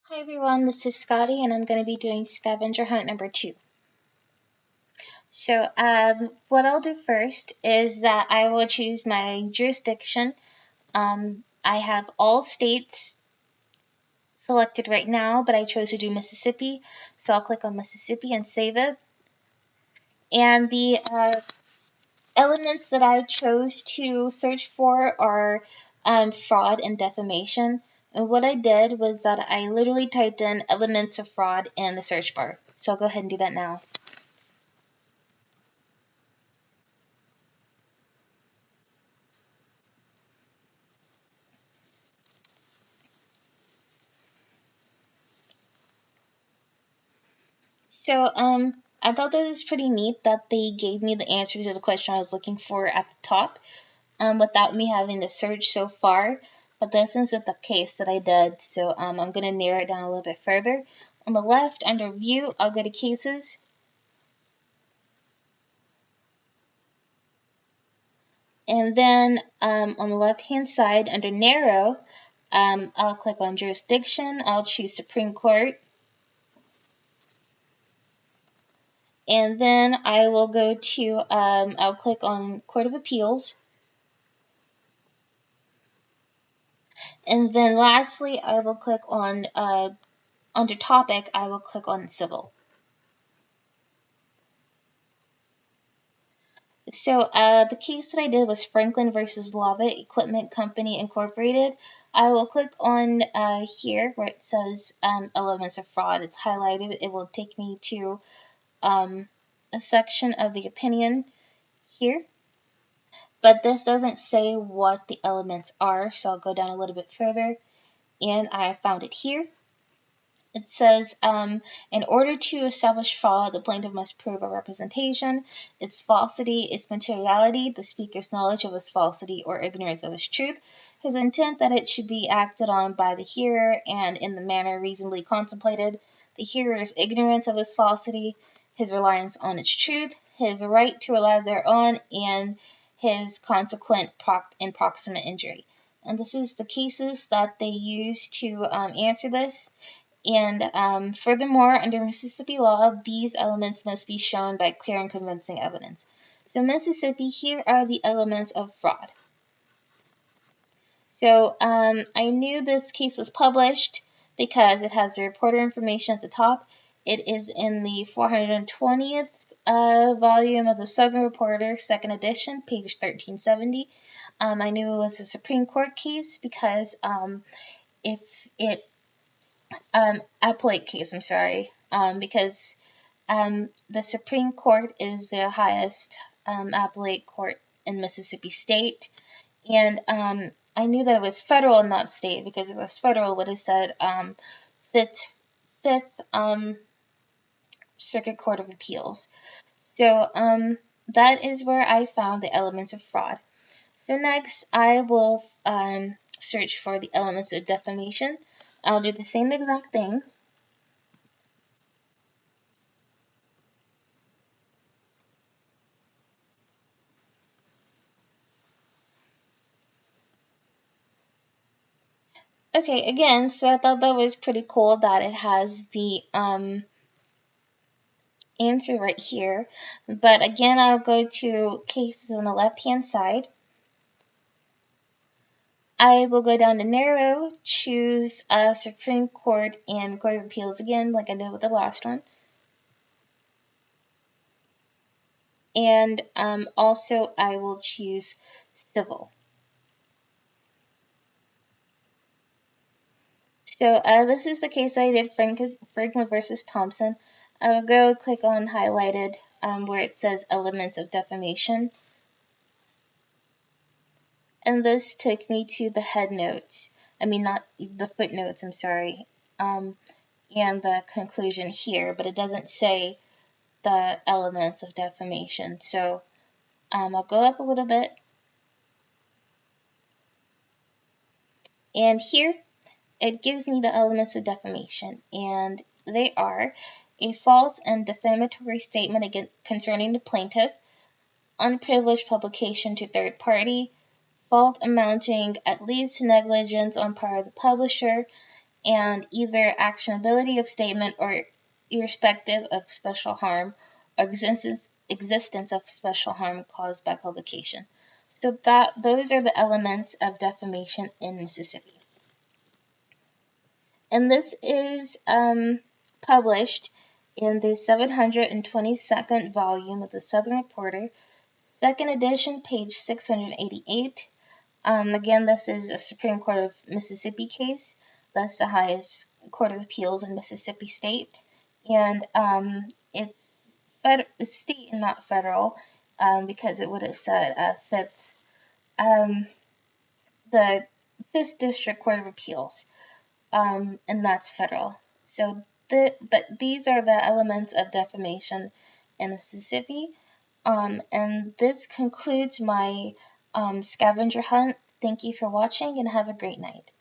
Hi everyone, this is Scotty and I'm going to be doing Scavenger Hunt number 2. So what I'll do first is that I will choose my jurisdiction. I have all states selected right now, but I chose to do Mississippi, so I'll click on Mississippi and save it. And the elements that I chose to search for are fraud and defamation. And what I did was that I literally typed in elements of fraud in the search bar. So I'll go ahead and do that now. So, I thought that it was pretty neat that they gave me the answer to the question I was looking for at the top, without me having to search so far. But this isn't the case that I did, so I'm going to narrow it down a little bit further. On the left, under View, I'll go to Cases. And then on the left-hand side, under Narrow, I'll click on Jurisdiction. I'll choose Supreme Court. And then I will go to, I'll click on Court of Appeals. And then lastly, I will click on, under Topic, I will click on Civil. So the case that I did was Franklin versus Lava Equipment Company Incorporated. I will click on here where it says elements of fraud. It's highlighted. It will take me to a section of the opinion here. But this doesn't say what the elements are, so I'll go down a little bit further. And I found it here. It says, in order to establish fraud, the plaintiff must prove a representation, its falsity, its materiality, the speaker's knowledge of its falsity or ignorance of its truth, his intent that it should be acted on by the hearer and in the manner reasonably contemplated, the hearer's ignorance of its falsity, his reliance on its truth, his right to rely thereon, and his consequent and proximate injury. And this is the cases that they use to answer this. And furthermore, under Mississippi law, these elements must be shown by clear and convincing evidence. So Mississippi, here are the elements of fraud. So I knew this case was published because it has the reporter information at the top. It is in the 420th volume of the Southern Reporter, 2nd edition, page 1370. I knew it was a Supreme Court case because if it appellate case, I'm sorry, because the Supreme Court is the highest appellate court in Mississippi State, and I knew that it was federal and not state, because if it was federal, it would have said Fifth Circuit Court of Appeals. So that is where I found the elements of fraud. So next, I will search for the elements of defamation. I'll do the same exact thing. Okay, again, so I thought that was pretty cool that it has the answer right here. But again, I'll go to cases on the left-hand side. I will go down to narrow, choose Supreme Court and Court of Appeals again, like I did with the last one. And also I will choose civil. So this is the case I did, Franklin versus Thompson. I'll go click on highlighted where it says elements of defamation. And this took me to the head notes. I mean, not the footnotes, I'm sorry. And the conclusion here, but it doesn't say the elements of defamation. So I'll go up a little bit. And here it gives me the elements of defamation. And they are a false and defamatory statement concerning the plaintiff, unprivileged publication to third party, fault amounting at least to negligence on part of the publisher, and either actionability of statement or irrespective of special harm or existence of special harm caused by publication. So those are the elements of defamation in Mississippi. And this is published in the 722nd volume of the Southern Reporter, second edition, page 688. Again, this is a Supreme Court of Mississippi case. That's the highest court of appeals in Mississippi State. And it's state and not federal, because it would have said the 5th District Court of Appeals, and that's federal. So these are the elements of defamation in Mississippi. And this concludes my scavenger hunt. Thank you for watching and have a great night.